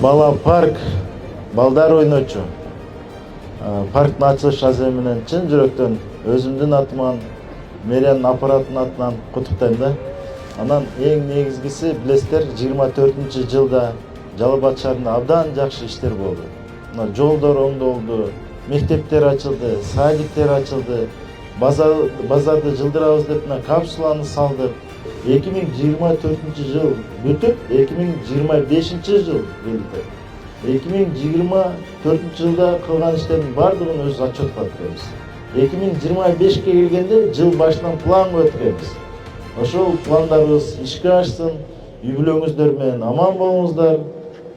Бала парк, балдар ойночу. Парктын ачылыш азы менен чын жүрөктөн өзүмдүн атыман, мэриянын аппаратынын атынан куттуктайм да. Анан эң негизгиси билесиздер 24-жылда Жалал Абад шаарында абдан жакшы иштер болду. Жолдор оңдолду, мектептер ачылды, садиктер ачылды, базарды жылдырабыз деп капсуланы салдык. 2024-жыл бүтүп, 2025-жыл келди. 2024-жылда кылган иштердин бардыгын өз отчетко өткөрөбүз. 2025-ке келгенде жыл башынан план коюп өткөрөбүз. Ошол пландарыбыз ишке ашсын, үй бүлөңүздөр менен аман болуңуздар,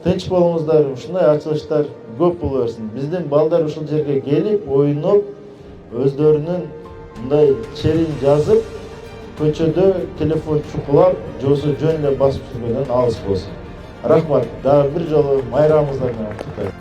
тынч болуңуздар, ушундай ачылыштар көп боло берсин. Биздин балдар ушул жерге келип, ойноп, өздөрүнүн мындай черин жазып, көчөдө телефон чукулап, жосу жөн эле басып жүргөндөн алыс болсун. Рахмат, дагы бир жолу майрамыңыздар менен куттуктайм.